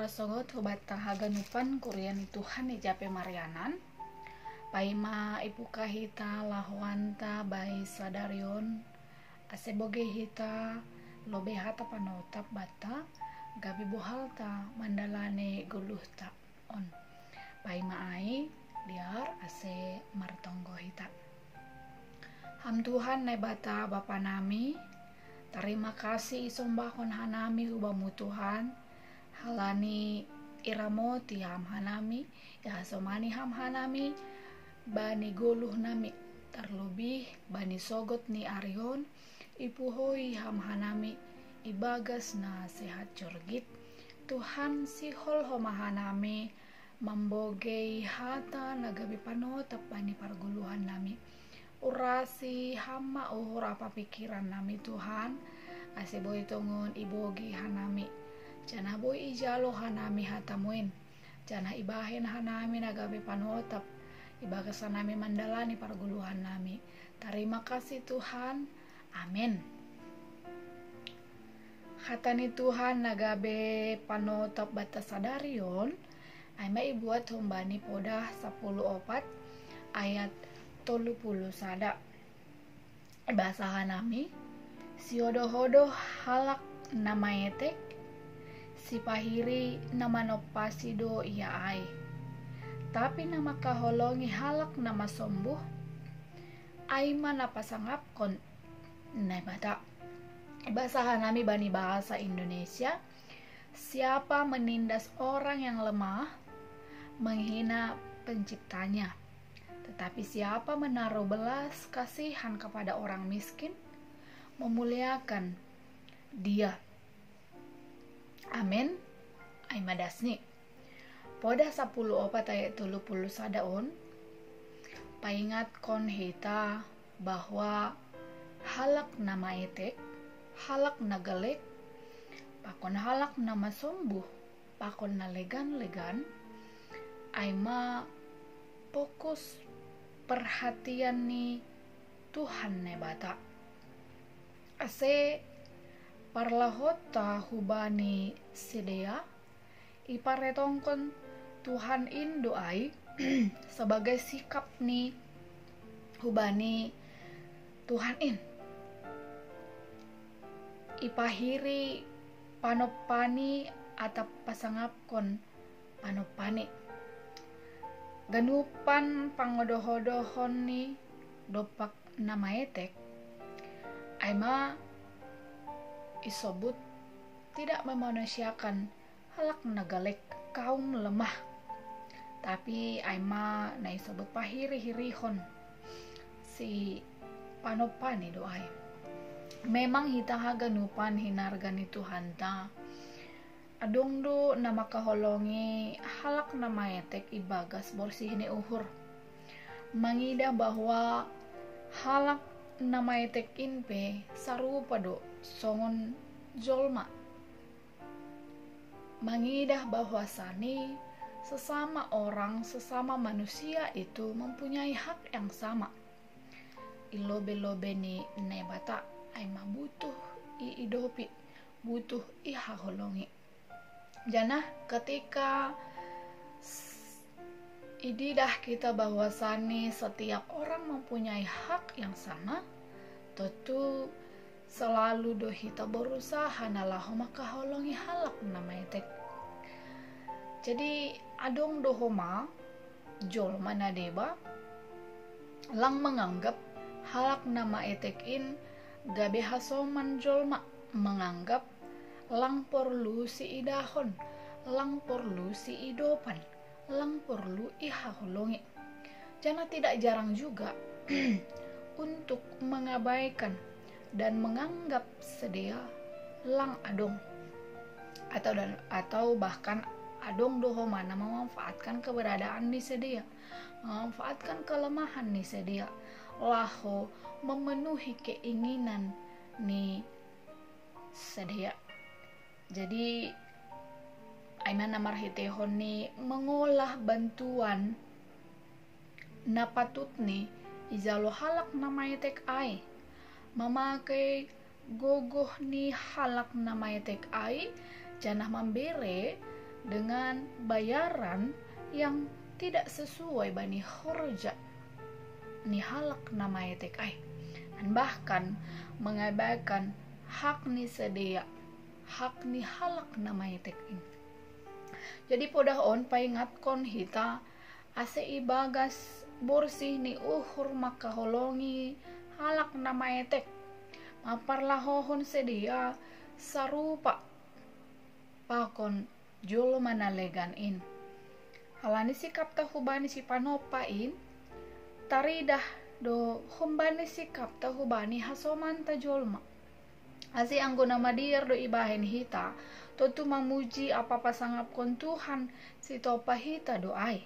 sogot hubat tahaganupan kurian Tuhan ijape marianan paima ipu kahita lahwanta bai sadarion aseboge hita lobe hata panotap bata gabi bohalta mandalane guluhta on paima ai liar ase martonggo hita ham Tuhan ne bata bapa nami terima kasih isombahon hanami hubamu Tuhan halani iramo tiam hanami ya somani ham hanami bani goluh nami terlebih bani sogot ni arion ipuhoi ham hanami ibagas na sehat jorgit Tuhan si hol homa hanami mambogei hata nagabi panotap bani parguluhan nami urasi hama uhur apa pikiran nami Tuhan ase boy tongon ibogi hanami jana boy ijalo hanami hatamuin jana ibahen hanami nagabi panotap ibagasan nami mandalani parguluhan nami. Terima kasih Tuhan, amin. Hatani Tuhan nagabe panotap batas sadarion aima ibuat hombani podah 10 ayat 30 sada bahasa nami si hodo halak nama etek si pahiri nama nopasido iya ai tapi nama kaholongi halak nama sombuh aima napasangap kon nebata bahasa nami bani bahasa Indonesia siapa menindas orang yang lemah menghina penciptanya tetapi siapa menaruh belas kasihan kepada orang miskin memuliakan dia. Amin. Aima dasni. Poda 10 ayat 30 sadaon paingat kon hita bahwa halak nama etek, halak nagalek, pakon halak nama sombuh, pakon na legan aima fokus perhatian ni Tuhan ne bata ase parlahota hubani sedea iparetongkon Tuhan Indo ai sebagai sikap ni hubani Tuhan in ipahiri panopani atap pasangapkon panopani ganupan pangodohodohon ni dopak nama etek aima isobut tidak memanusiakan halak nagalek kaum lemah tapi aima na isobut pahiri-hirihon si panopani doai memang hita ganupan hinargani Tuhan ta adong do nama kaholongi halak nama etek ibagas borsih ni uhur mangida bahwa halak nama etek inpe sarupa do songon jolma mangidah bahwa sani sesama orang sesama manusia itu mempunyai hak yang sama ilobe-lobe ni nebata aima butuh idopi butuh ihaholongi jana ketika ididah kita bahwasani setiap orang mempunyai hak yang sama tentu selalu dohita berusaha nalah maka holongi halak nama etek jadi adong dohoma jol mana deba lang menganggap halak nama etek in gabe hasoman jolma menganggap lang perlu si idahon lang perlu si idopan lang perlu ihaholongi jana tidak jarang juga untuk mengabaikan dan menganggap sedia lang adong atau bahkan adong doho mana memanfaatkan keberadaan ni sedia memanfaatkan kelemahan ni sedia laho memenuhi keinginan ni sedia jadi aimana marhitehon ni mengolah bantuan napatut ni izalo halak nama etek ai mamakai gogoh ni halak nama etek ai janah membere dengan bayaran yang tidak sesuai bani horja ni halak nama etek ai, dan bahkan mengabaikan hak ni sedia, hak ni halak nama etek ini. Jadi podahon paingatkon hita ase ibagas borsih ni uhur maka holongi halak nama etek maparlahohon sedia sarupa pakon jolo manalegan in. Halani sikap tahubani si panopain taridah do humbani sikap tahubani hasoman ta jolma. Asi anggo nama dir do ibahen hita totu mamuji apa sangap kon Tuhan si topa hita do ai.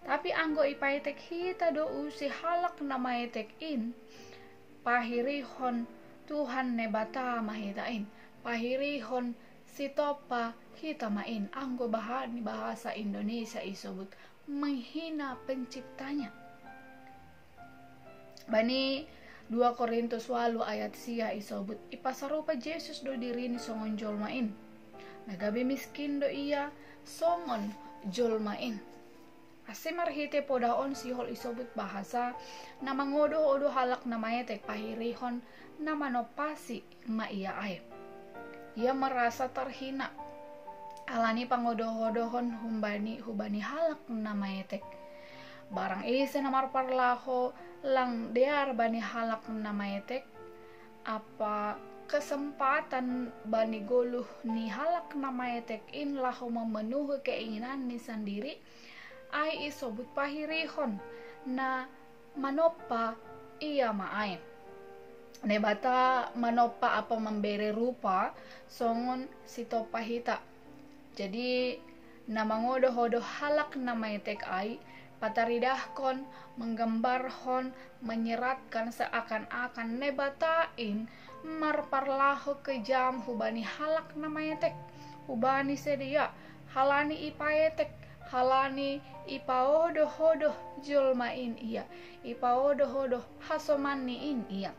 Tapi anggo ipaitek hita do usi halak nama etek in pahirihon Tuhan nebata mahitain, pahirihon si topa hita main. Anggo bahasa Indonesia isobut menghina penciptanya. Bani 2 Korintus 8 ayat sia isobut ipasarupa Yesus do dirini songon jolmain, nagabe miskin do ia songon jolmain. Ase marhite podaon sihol isobut bahasa nama ngodo-odo halak namanya tek pahirihon nama nopasi ma ia aib. Ia merasa terhina alani pangodoh-odohon hubani halak namanya tek. Barang ise namar parlaho lang dear bani halak namanya tek, apa kesempatan bani goluh ni halak namanya tek in laho memenuhi keinginan ni sendiri ai isobut pahirihon na manopa ia maai. Nebata manopa apa memberi rupa songon sitopa hita. Jadi nama ngodoh-odoh halak nama etek ai pataridahkon menggambarhon menyeratkan seakan-akan nebatain marparlaho kejam hubani halak nama etek, hubani sedia halani ipaetek, halani ipaodoh-odoh jolmain ia, ipaodoh-odoh hasomanniin ia.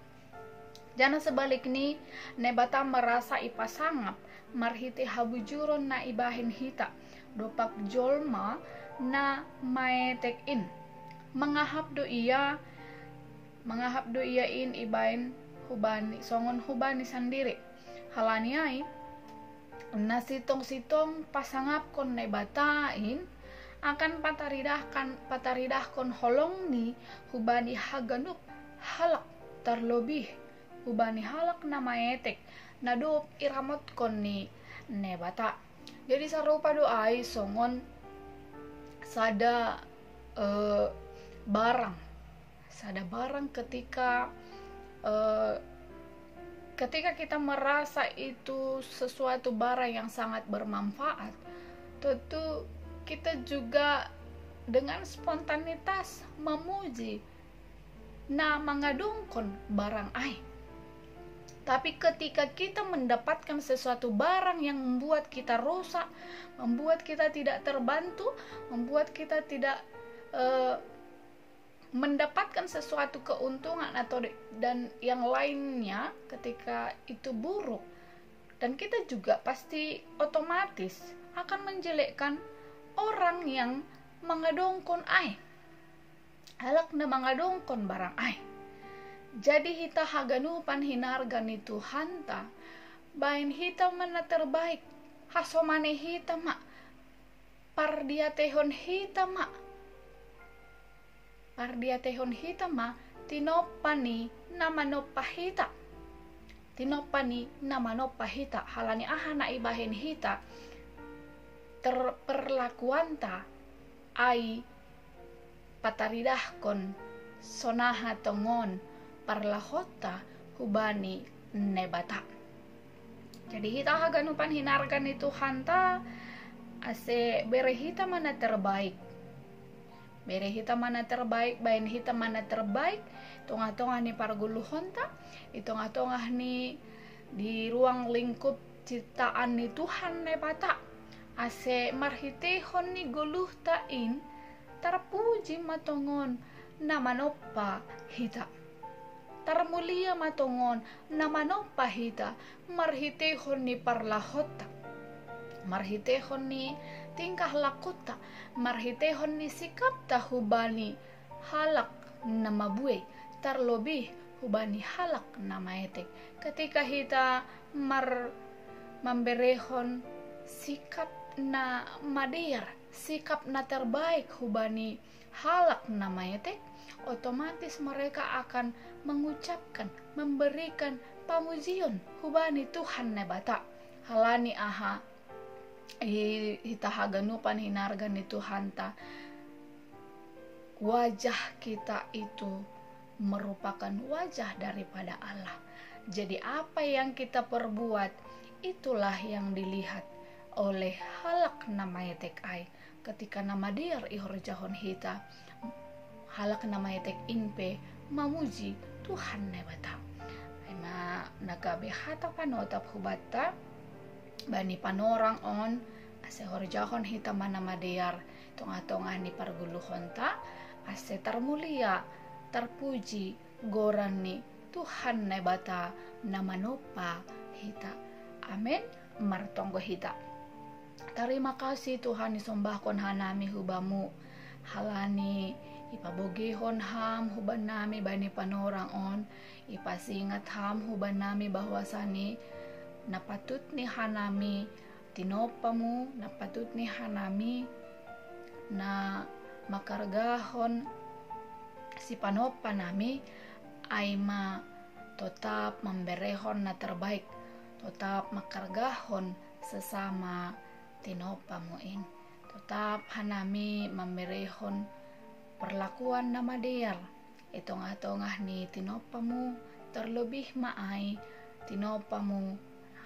Jana sebalik ni nebata merasa ipasangap marhite habujuron na ibahin hita dopak jolma na maetek in mangahap do ia in ibain hubani songon hubani sendiri halani ai na sitong pasangap kon nebatain akan pataridahkon holong ni hubani haganup halak terlebih hubani halak nama etek nadup iramot kon ni nebata. Jadi sarupa doai songon sada barang ketika kita merasa itu sesuatu barang yang sangat bermanfaat, tentu kita juga dengan spontanitas memuji na mengadungkon barang ai. Tapi ketika kita mendapatkan sesuatu barang yang membuat kita rusak, membuat kita tidak terbantu, membuat kita tidak mendapatkan sesuatu keuntungan dan yang lainnya ketika itu buruk, dan kita juga pasti otomatis akan menjelekkan orang yang mengadongkon ai, halakna mengadongkon barang ai. Jadi hita haganupan hinargan itu hanta bain hita mana terbaik hasomane hita mak pardiatehon hita mak tinopani nama nopahita halani ahana ibahen hita terperlakuanta ai pataridahkon sonaha tongon parlahota hubani nebata. Jadi hita haganupan hinargan itu hanta ase bere hita mana terbaik bain hita mana terbaik tongah-tongah ni parguluhonta itongah-tongah ni di ruang lingkup ciptaan ni Tuhan nebata ase marhitehon ni guluh tain terpuji matongon nama nopa hita tarmulia matongon nama nopa hita marhitehon ni parlahota marhitehon ni tingkah lakuta, marhitehon ni sikap tahubani halak nama bue, terlebih hubani halak nama etek. Ketika kita memberehon sikap na madir, sikap na terbaik hubani halak nama etek, otomatis mereka akan mengucapkan, memberikan pamujian hubani Tuhan nebata. Halani aha hita haganupan hinargan ni Tuhan ta, wajah kita itu merupakan wajah daripada Allah. Jadi apa yang kita perbuat itulah yang dilihat oleh halak nama etek ai. Ketika nama dir ihorjahon hita halak nama etek inpe mamuji Tuhan nebata. Aima nagabe hata panotap hubata bani panorang on ase horjahon hita mana madear tonga-tonga ni parguluhon ta ase termulia terpuji gorani Tuhan nebata nama nopa hita. Amin. Martonggo hita. Terima kasih Tuhan isombahkon hanami hubamu halani ipabogehon ham huban nami bani panorang on, ipasingat ham huban nami bahwasani napatut ni hanami tinopamu, napatut ni hanami na makargahon si panopa nami aima tetap memberehon na terbaik, tetap makargahon sesama tinopamuin, tetap hanami memberehon perlakuan nama dia itongah-tongah ni tinopamu, terlebih maai tinopamu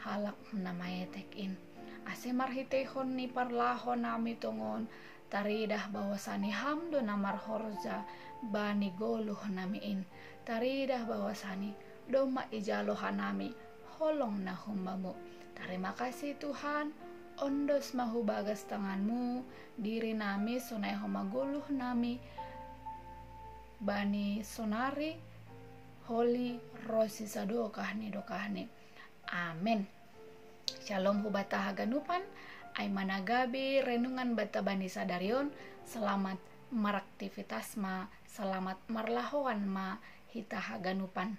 halak nama etekin ase marhitehon ni parlahon nami tongon taridah bahwasani hamdo namar horja bani goluh namiin, taridah bahwasani doma ijalo hanami holong na humbamu. Terima kasih Tuhan, ondos mahu bagas tanganmu diri nami sonai homaguluh nami bani sonari Holy Rosi sadokahni dokahni. Amin. Shalom hubata haganupan ay managabi renungan bata bani sadarion. Selamat maraktivitas ma, selamat marlahoan ma hita haganupan.